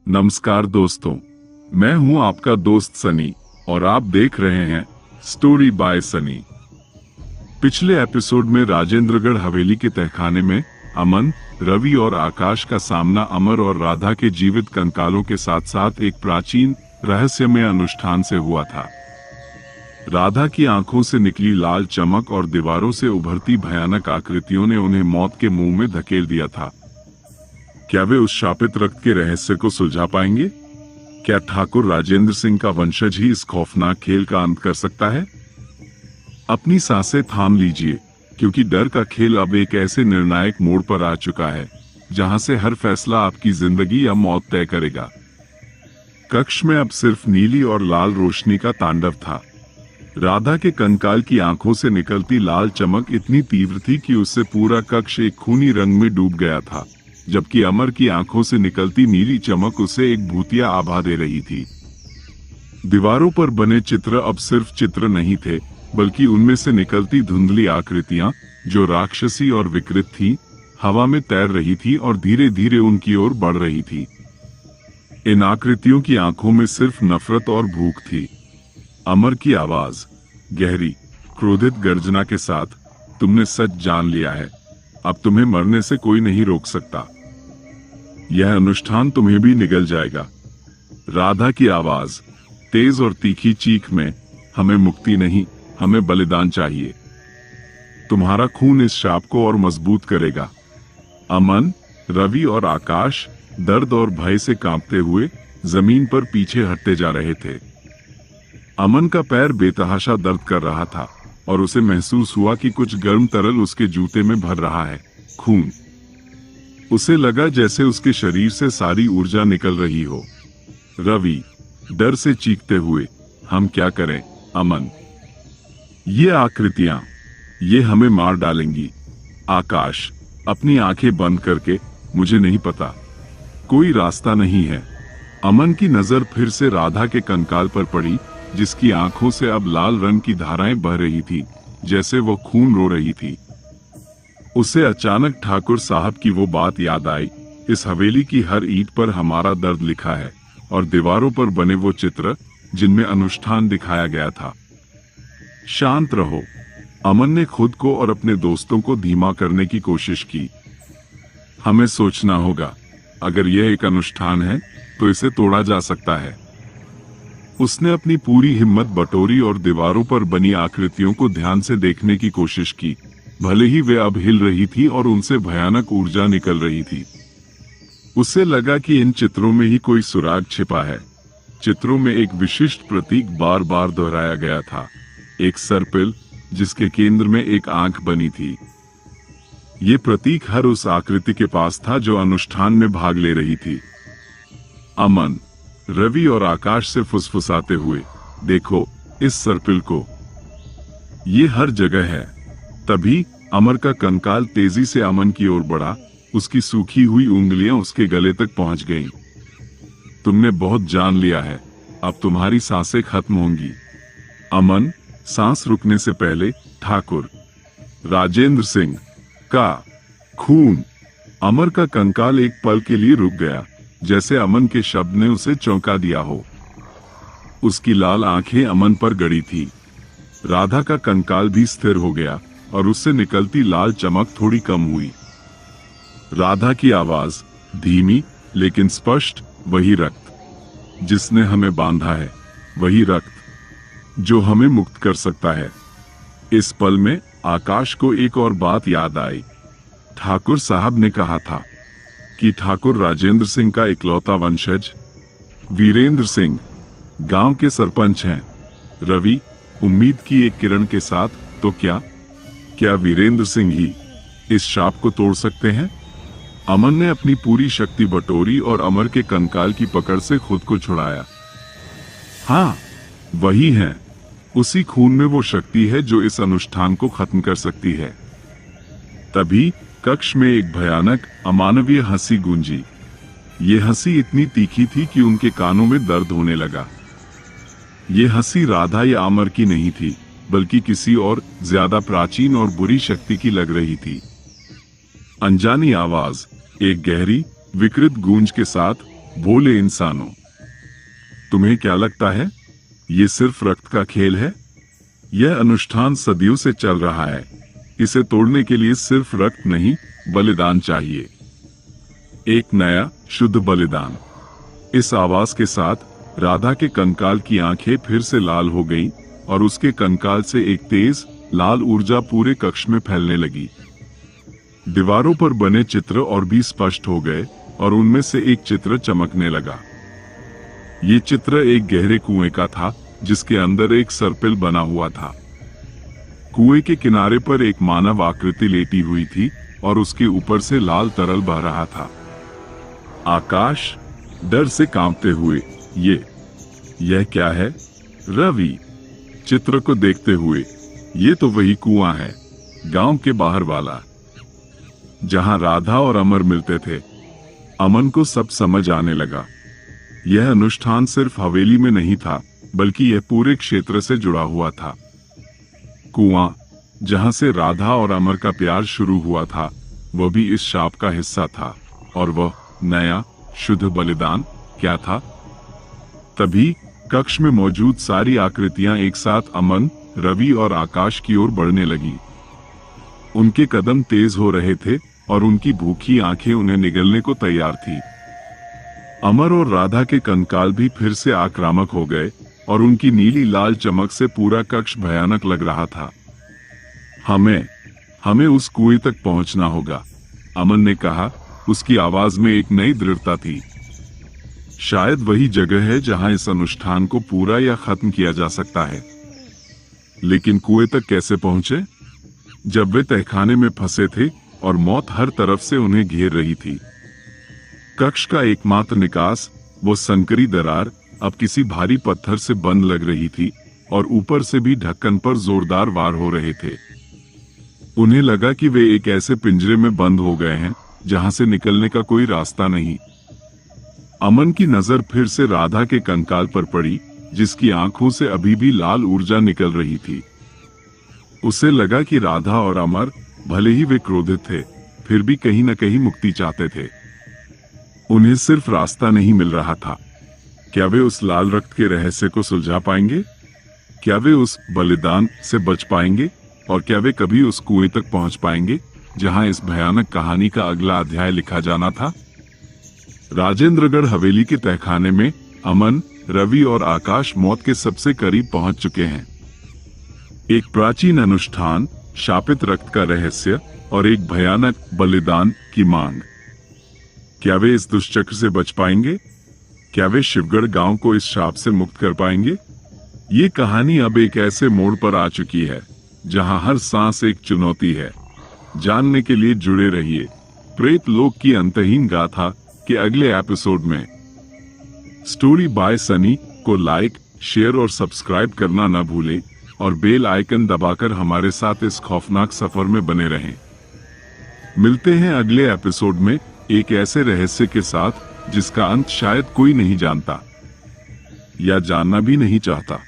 नमस्कार दोस्तों, मैं हूं आपका दोस्त सनी और आप देख रहे हैं स्टोरी बाय सनी। पिछले एपिसोड में राजेंद्रगढ़ हवेली के तहखाने में अमन, रवि और आकाश का सामना अमर और राधा के जीवित कंकालों के साथ साथ एक प्राचीन रहस्यमय अनुष्ठान से हुआ था। राधा की आंखों से निकली लाल चमक और दीवारों से उभरती भयानक आकृतियों ने उन्हें मौत के मुंह में धकेल दिया था। क्या वे उस शापित रक्त के रहस्य को सुलझा पाएंगे? क्या ठाकुर राजेंद्र सिंह का वंशज ही इस खौफनाक खेल का अंत कर सकता है? अपनी सांसें थाम लीजिए, क्योंकि डर का खेल अब एक ऐसे निर्णायक मोड़ पर आ चुका है जहां से हर फैसला आपकी जिंदगी या मौत तय करेगा। कक्ष में अब सिर्फ नीली और लाल रोशनी का तांडव था। राधा के कंकाल की आंखों से निकलती लाल चमक इतनी तीव्र थी कि उससे पूरा कक्ष एक खूनी रंग में डूब गया था, जबकि अमर की आंखों से निकलती नीली चमक उसे एक भूतिया आभा दे रही थी। दीवारों पर बने चित्र अब सिर्फ चित्र नहीं थे, बल्कि उनमें से निकलती धुंधली आकृतियां, जो राक्षसी और विकृत थी, हवा में तैर रही थी और धीरे धीरे उनकी ओर बढ़ रही थी। इन आकृतियों की आंखों में सिर्फ नफरत और भूख थी। अमर की आवाज, गहरी, क्रोधित गर्जना के साथ, तुमने सच जान लिया है। अब तुम्हें मरने से कोई नहीं रोक सकता। यह अनुष्ठान तुम्हें भी निगल जाएगा। राधा की आवाज, तेज और तीखी चीख में, हमें मुक्ति नहीं, हमें बलिदान चाहिए। तुम्हारा खून इस शाप को और मजबूत करेगा। अमन, रवि और आकाश दर्द और भय से कांपते हुए जमीन पर पीछे हटते जा रहे थे। अमन का पैर बेतहाशा दर्द कर रहा था और उसे महसूस हुआ कि कुछ गर्म तरल उसके जूते में भर रहा है, खून। उसे लगा जैसे उसके शरीर से सारी ऊर्जा निकल रही हो। रवि, डर से चीखते हुए, हम क्या करें अमन? ये आकृतियां, ये हमें मार डालेंगी। आकाश, अपनी आंखें बंद करके, मुझे नहीं पता, कोई रास्ता नहीं है। अमन की नजर फिर से राधा के कंकाल पर पड़ी, जिसकी आंखों से अब लाल रंग की धाराएं बह रही थी, जैसे वो खून रो रही थी। उसे अचानक ठाकुर साहब की वो बात याद आई, इस हवेली की हर ईंट पर हमारा दर्द लिखा है और दीवारों पर बने वो चित्र जिनमें अनुष्ठान दिखाया गया था। शांत रहो। अमन ने खुद को और अपने दोस्तों को धीमा करने की कोशिश की। हमें सोचना होगा, अगर यह एक अनुष्ठान है तो इसे तोड़ा जा सकता है। उसने अपनी पूरी हिम्मत बटोरी और दीवारों पर बनी आकृतियों को ध्यान से देखने की कोशिश की। भले ही वे अब हिल रही थी और उनसे भयानक ऊर्जा निकल रही थी। उसे लगा कि इन चित्रों में ही कोई सुराग छिपा है। चित्रों में एक विशिष्ट प्रतीक बार बार दोहराया गया था, एक सर्पिल जिसके केंद्र में एक आंख बनी थी। ये प्रतीक हर उस आकृति के पास था जो अनुष्ठान में भाग ले रही थी। अमन, रवि और आकाश से फुसफुसाते हुए, देखो इस सर्पिल को, ये हर जगह है। तभी अमर का कंकाल तेजी से अमन की ओर बढ़ा, उसकी सूखी हुई उंगलियां उसके गले तक पहुंच गईं। तुमने बहुत जान लिया है, अब तुम्हारी सांसें खत्म होंगी। अमन, सांस रुकने से पहले, ठाकुर राजेंद्र सिंह का खून। अमर का कंकाल एक पल के लिए रुक गया, जैसे अमन के शब्द ने उसे चौंका दिया हो। उसकी लाल आंखें अमन पर गड़ी थी। राधा का कंकाल भी स्थिर हो गया और उससे निकलती लाल चमक थोड़ी कम हुई। राधा की आवाज, धीमी लेकिन स्पष्ट, वही रक्त जिसने हमें बांधा है, वही रक्त जो हमें मुक्त कर सकता है। इस पल में आकाश को एक और बात याद आई। ठाकुर साहब ने कहा था कि ठाकुर राजेंद्र सिंह का इकलौता वंशज वीरेंद्र सिंह गांव के सरपंच हैं। रवि, उम्मीद की एक किरण के साथ, तो क्या वीरेंद्र सिंह ही इस शाप को तोड़ सकते हैं? अमन ने अपनी पूरी शक्ति बटोरी और अमर के कंकाल की पकड़ से खुद को छुड़ाया। हाँ, वही है। उसी खून में वो शक्ति है जो इस अनुष्ठान को खत्म कर सकती है। तभी कक्ष में एक भयानक, अमानवीय हंसी गूंजी। ये हंसी इतनी तीखी थी कि उनके कानों में दर्द होने लगा। ये हंसी राधा या अमर की नहीं थी, बल्कि किसी और ज्यादा प्राचीन और बुरी शक्ति की लग रही थी। अनजानी आवाज, एक गहरी, विकृत गूंज के साथ, भोले इंसानों, तुम्हें क्या लगता है ये सिर्फ रक्त का खेल है? यह अनुष्ठान सदियों से चल रहा है। इसे तोड़ने के लिए सिर्फ रक्त नहीं, बलिदान चाहिए। एक नया शुद्ध बलिदान। इस आवाज के साथ राधा के कंकाल की आंखें फिर से लाल हो गईं और उसके कंकाल से एक तेज लाल ऊर्जा पूरे कक्ष में फैलने लगी। दीवारों पर बने चित्र और भी स्पष्ट हो गए और उनमें से एक चित्र चमकने लगा। ये चित्र एक गहरे कुएं का था जिसके अंदर एक सर्पिल बना हुआ था। कुएं के किनारे पर एक मानव आकृति लेटी हुई थी और उसके ऊपर से लाल तरल बह रहा था। आकाश डर से कांपते हुए, यह क्या है? रवि चित्र को देखते हुए, ये तो वही कुआं है, गांव के बाहर वाला, जहां राधा और अमर मिलते थे। अमन को सब समझ आने लगा। यह अनुष्ठान सिर्फ हवेली में नहीं था, बल्कि यह पूरे क्षेत्र से जुड़ा हुआ था। कुआं जहां से राधा और अमर का प्यार शुरू हुआ था, वह भी इस शाप का हिस्सा था। और वह नया शुद्ध बलिदान क्या था? तभी कक्ष में मौजूद सारी आकृतियां एक साथ अमन, रवि और आकाश की ओर बढ़ने लगी। उनके कदम तेज हो रहे थे और उनकी भूखी आंखें उन्हें निगलने को तैयार थी। अमर और राधा के कंकाल भी फिर से आक्रामक हो गए और उनकी नीली लाल चमक से पूरा कक्ष भयानक लग रहा था। हमें उस कुएं तक पहुंचना होगा, अमन ने कहा। उसकी आवाज में एक नई दृढ़ता थी। शायद वही जगह है जहां इस अनुष्ठान को पूरा या खत्म किया जा सकता है। लेकिन कुएं तक कैसे पहुंचे जब वे तहखाने में फंसे थे और मौत हर तरफ से उन्हें घेर रही थी? कक्ष का एकमात्र निकास, वो संकरी दरार, अब किसी भारी पत्थर से बंद लग रही थी और ऊपर से भी ढक्कन पर जोरदार वार हो रहे थे। उन्हें लगा कि वे एक ऐसे पिंजरे में बंद हो गए हैं जहां से निकलने का कोई रास्ता नहीं। अमन की नजर फिर से राधा के कंकाल पर पड़ी, जिसकी आंखों से अभी भी लाल ऊर्जा निकल रही थी। उसे लगा कि राधा और अमर, भले ही वे क्रोधित थे, फिर भी कहीं न कहीं मुक्ति चाहते थे। उन्हें सिर्फ रास्ता नहीं मिल रहा था। क्या वे उस लाल रक्त के रहस्य को सुलझा पाएंगे? क्या वे उस बलिदान से बच पाएंगे? और क्या वे कभी उस कुएं तक पहुंच पाएंगे जहां इस भयानक कहानी का अगला अध्याय लिखा जाना था? राजेंद्रगढ़ हवेली के तहखाने में अमन, रवि और आकाश मौत के सबसे करीब पहुंच चुके हैं। एक प्राचीन अनुष्ठान, शापित रक्त का रहस्य और एक भयानक बलिदान की मांग। क्या वे इस दुष्चक्र से बच पाएंगे? क्या वे शिवगढ़ गांव को इस शाप से मुक्त कर पाएंगे? ये कहानी अब एक ऐसे मोड़ पर आ चुकी है जहां हर सांस एक चुनौती है। जानने के लिए जुड़े रहिए प्रेत लोक की अंतहीन गाथा के अगले एपिसोड में। स्टोरी बाय सनी को लाइक, शेयर और सब्सक्राइब करना न भूलें और बेल आइकन दबाकर हमारे साथ इस खौफनाक सफर में बने रहें। मिलते हैं अगले एपिसोड में एक ऐसे रहस्य के साथ जिसका अंत शायद कोई नहीं जानता या जानना भी नहीं चाहता।